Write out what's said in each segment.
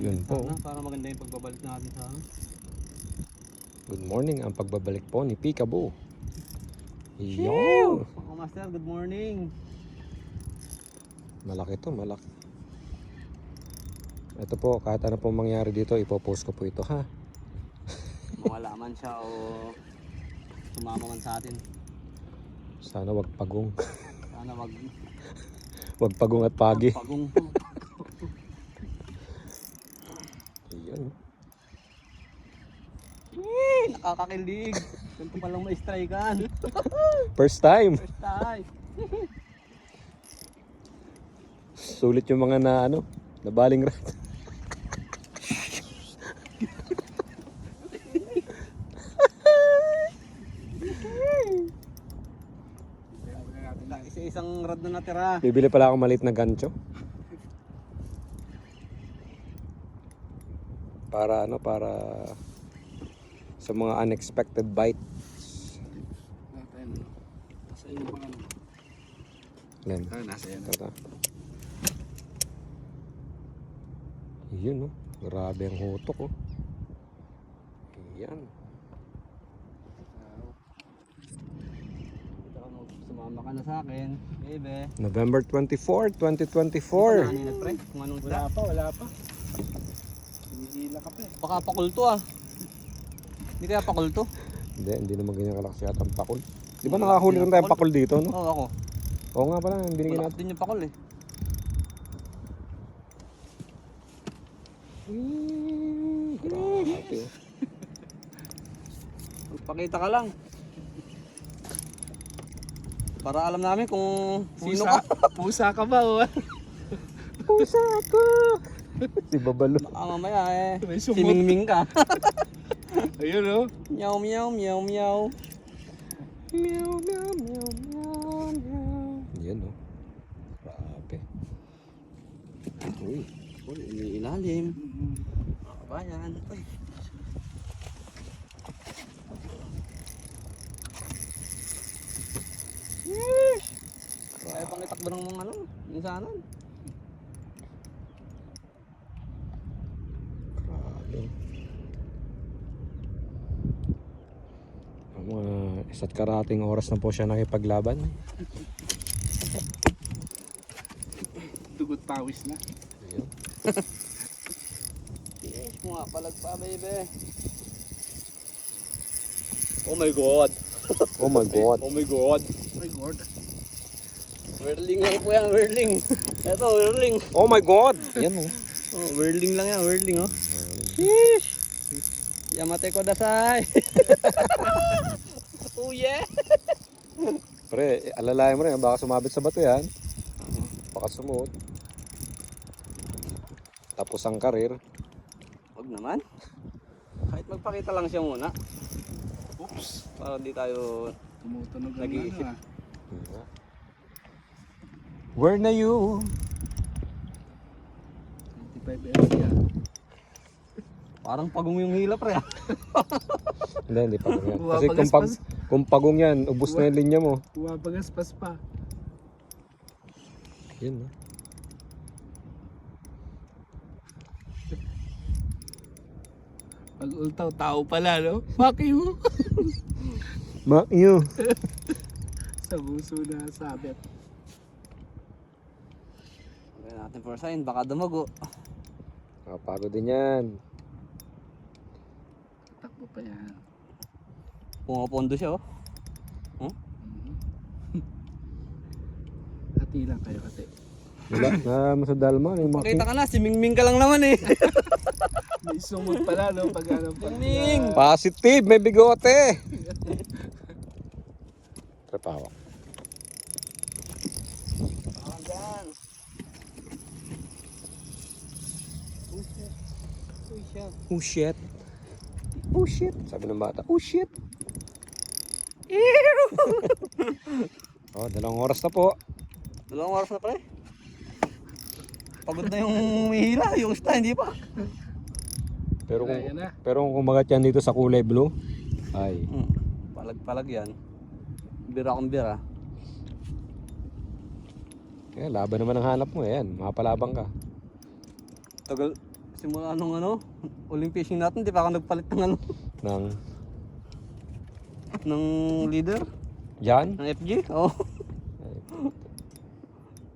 Yun po. Para maganda yung pagbabalik natin sa ano. Good morning, ang pagbabalik po ni Peekaboo. Phew! Yo! Mga master, good morning. Malaki to, malaki. Ito po, kahit ano pong mangyari dito, ipopost ko po ito ha. Mawala man siya o sumama man sa atin. Sana wag pagong. Sana wag Wag pagong at pagi. pagong. Ayan. Nakakakilig. Ganito palang ma-strikean. First time. First time. Sulit yung mga na ano, nabaling rat. Isa-isang rad na natira. Bibili pala ako maliit na gancho. Para ano, para sa mga unexpected bites. Nasa iyo pa ano. Yan. Nasa iyo. Tata. Yun, no? Grabe ang hutok, oh. Yan. Sumama ka na sa akin, baby. November 24, 2024. Kanina pre, kung anong isda. Wala pa. Hinihila ka pa eh. Baka pakulto ah. Hindi kaya pakulto? Hindi naman ganyan kalakas yata ang pakul. Di ba nakahuli rin tayong pakul dito, no? Oo, ako. Oo nga pala, binigyan Wala natin. din yung pakul eh. Grabe. Magpakita ka lang. Para alam namin kung sino ka. Pusa ka ba o? Pusa ako! Si Babalo. Baka mamaya eh. May sumot. Simingming ka. Ayun o. Meow meow meow meow. Meow, meow, meow, meow, meow. Yan, no? Grabe. Uy. Uy, ilalim. Mga kabayan. Uy. Kaya pang itakbo ng mga ano, minsanan. Grabe. Ang mga isa't karating oras na po siya nakipaglaban. Dugot pawis na. Ayun. Yes, mga palag pa, baby. Oh my god. Oh my God. Oh my god. My God. Whirling lang po yan, whirling. Eto, whirling. Oh my God! Yan, oh. Oh, whirling lang yan, whirling oh. Sheesh! Yamate ko dasay. Oh yeah! Pre, alalayan mo rin, baka sumabit sa bato yan. Baka sumot. Tapos ang karir. Huwag naman. Kahit magpakita lang siya muna. Oops. Para di tayo Tumutunog ang Nag-iisip. ano ah. Where na you? 25 LC ah. parang pagong yung hila pre. Hindi pagong yan. Buwa Kasi pagaspas. kung pagong yan, ubos na yung linya mo. Pumapagaspas pa. Yun, no? Pag ultaw, tao pala no? Fuck you. Makyo. Sa buso na sabit. Gawin natin for sign, baka dumago. Nakapagod din yan. Takbo pa yan. Pumapondo siya oh. Hati lang kayo kasi. Wala, na sa Dalma. Yung mga Pakita ka na, simingming ka lang naman eh. May sumot pala no? Pag ano pag Ming! positive, may bigote. Trepawak. Ah, dyan. Uy siya. Oh shit. Oh shit. Sabi ng bata, oh shit. Oh, 2 oras na po. 2 oras na pre. Pagod na yung humihila, yung sta hindi pa. Pero kung, Yan na. pero kung kumagat yan dito sa kulay blue, ay, Palag-palag yan. Bira kong bira. laban naman ang hanap mo. Ayan, mapalabang ka. Tagal, Simula nung ano, uling fishing natin, di pa ako nagpalit ng ano, Nang, ng leader, yan? ng FG. Oo.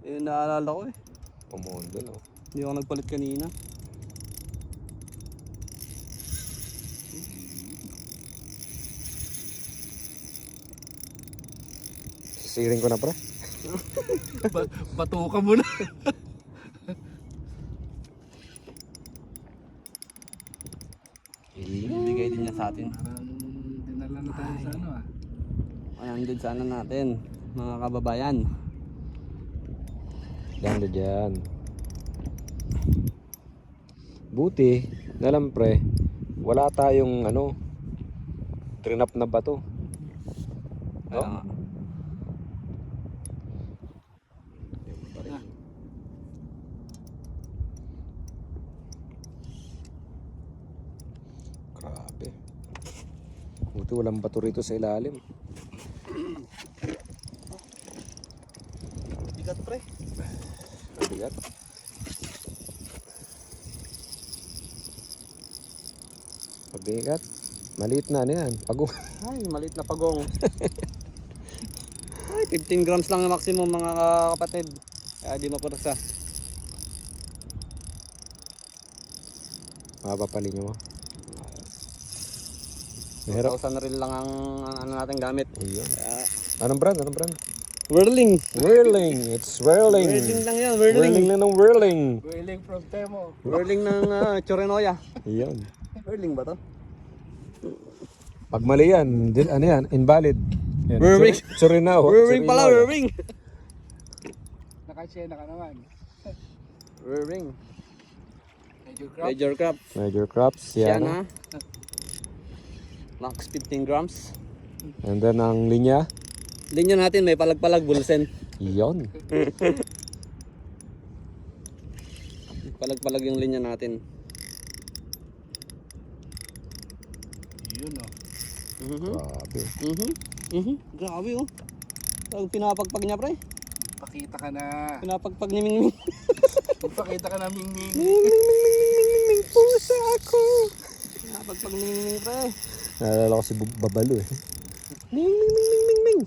Yun naalala ko eh. Pumondo, no? Hindi ako nagpalit kanina. Sisiring ko na, pre. Batuka mo na. Ibigay din niya sa atin. Parang dinala na tayo sa ano ah. 100 sana natin, mga kababayan. Yan na dyan. Buti, nalang pre, wala tayong ano, trinap na bato. Kaya nga. Grabe. Buti walang bato rito sa ilalim. Bigat pre. Bigat. Pabigat. Maliit na ano yan. Pagong. Ay, maliit na pagong. Ay, 15 grams lang na maximum mga kapatid. Kaya di mapursa. Mapapali nyo mo. Mahirap. 2,000 reel lang ang ano natin gamit. Ayun. Kaya, Anong brand? Anong brand? whirling. Whirling. It's whirling. Whirling lang yan, Whirling whirling. na ng whirling. Willing from Temo. Whirling ng Chorenoya. Ayun. Whirling ba to? Pag mali yan, ano yan? Invalid. Yan. Whirling. Surinao. Whirling pala, Surinao. whirling. Nakachena ka naman. Whirling. Major crop. Major crop. Major crops. Yan Yan. ha. Max 15 grams. And then ang linya. Linya natin may palag-palag bulsen. Yon. Palag-palag yung linya natin. Yun oh. Grabe. Grabe oh. Pag pinapagpag niya pre. Pakita ka na. Pinapagpag ni Mingming. Pakita ka na, Mingming. Mingming pusa ako. Pinapagpag ni Mingming pre. Naalala ko si Babalo eh. Mingming.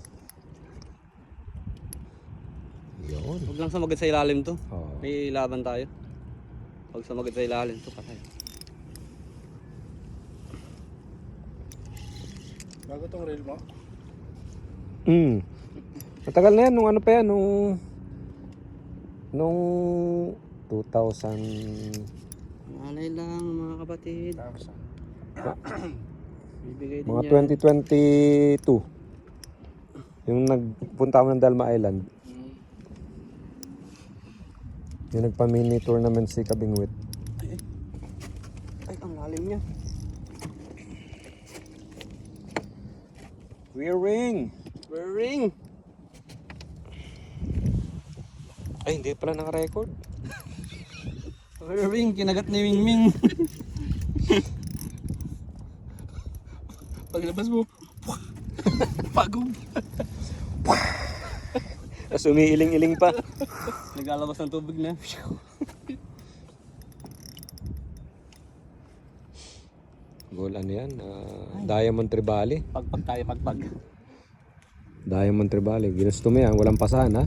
Yon. Huwag lang sumagat sa ilalim to. Oh. May laban tayo. Huwag sumagat sa ilalim to patay. Bago tong reel mo? Matagal na yan. Nung ano pa yan. Nung 2000. Malay lang mga kapatid. Bibigay din Mga yan. 2022. Yung nagpunta kami ng Dalma Island. Yung nagpa-mini tournament si Kabingwit. Ay, ang lalim niya. Whirling! Whirling. Ay, hindi pala naka-record. Whirling, kinagat ni Mingming. Paglabas mo, pagong. Tapos umiiling-iling pa. Naglalabas ng tubig na. Goal ano yan? Diamond Tribali. Pagpag tayo, pagpag. Diamond Tribali. Ginusto mo yan. Walang pasahan ha.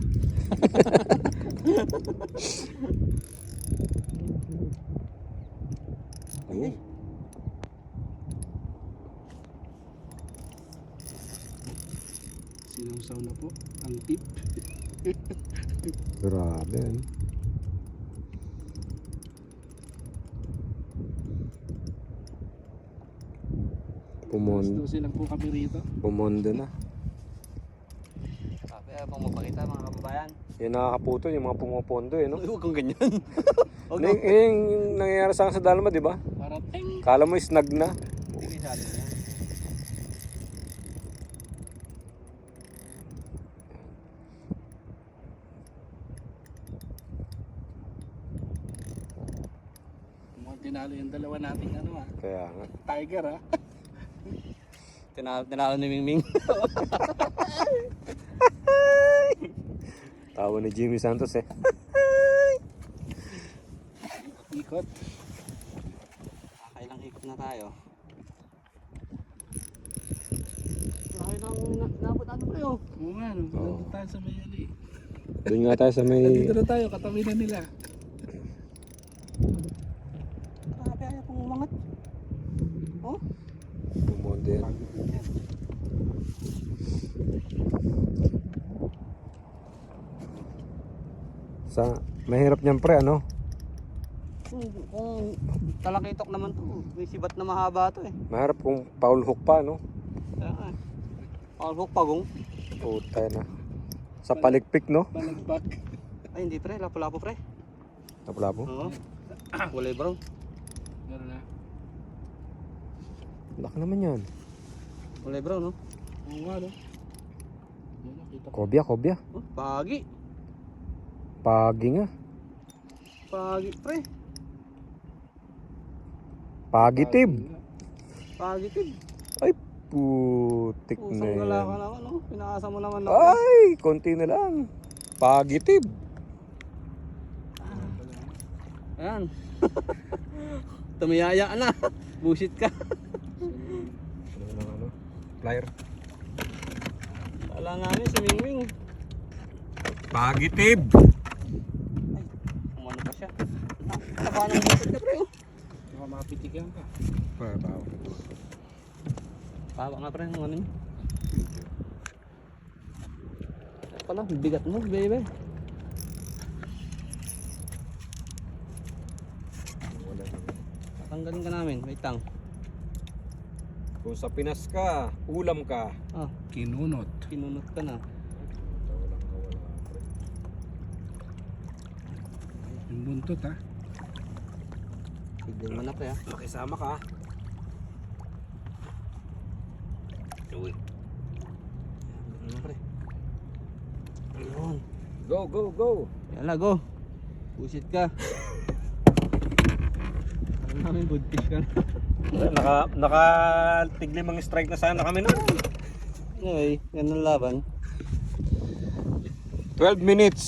Oh. Sinawsaw na po ang tip. Grabe yan. Pumondo. Gusto silang po kami rito. Pumondo na. Sabi, abang mapakita mga kababayan. Yan nakakaputo yung mga pumupondo eh no? Huwag kang ganyan. Huwag Yung, yung nangyayari sa akin sa Dalma di ba? Para ting. Kala mo snag na. Bigay sa atin yan. Mukhang tinalo yung dalawa nating ano ah. Kaya nga. Tiger ah. Tinalo ni Mingming. Tawa ni Jimmy Santos eh. Ikot. na tayo. Laki nang napot ano pre oh. Oo nga, no? Nandun tayo sa may ali. Doon nga tayo sa may... Nandito na tayo, katabi na nila. Grabe ayaw kong umangat. Oh? Bumonde yan. Sa... Mahirap niyan pre, ano? Kung talakitok naman to, may sibat na mahaba to eh. Mahirap kung foul hook pa, no? Kaya nga eh. All pagong. Puta na. Sa palikpik, no? Balagpak. Ay hindi pre, lapo-lapo pre. Lapo-lapo. Oo. Kulay brown. Meron na. Laki naman yan. Kulay brown no? Oo nga, no? Yan, nakita ko. Kobya, kobya. Oh, pagi. Pagi nga. Pagi pre. Pagitib. Pagitib. Ay, putik na Pusang gala ka yan. naman no? Pinaasa mo naman ako. Ay, konti na lang. Pagitib. Ayan. Tumiyaya ka na. Busit ka. Ano? Flyer. Wala namin si Mingwing. Pagitib. Umano pa siya. Taba ng busit ka pre oh. Baka mapitigan ka. Babaw. Pawa nga pre ng ano niya. Pala, bigat mo baby. Tatanggalin ka namin, wait lang. Kung sa Pinas ka, ulam ka. Ah, Kinunot. kinunot ka na. Yung buntot, ha? Tignan mo na pre ah. Makisama ka. Uy. Ano pre? Ayun. Go, go, go. Yala, go. Pusit ka. Alam namin good fish ka na. Tiglimang strike na sana kami noon. Okay, ganun laban. 12 minutes.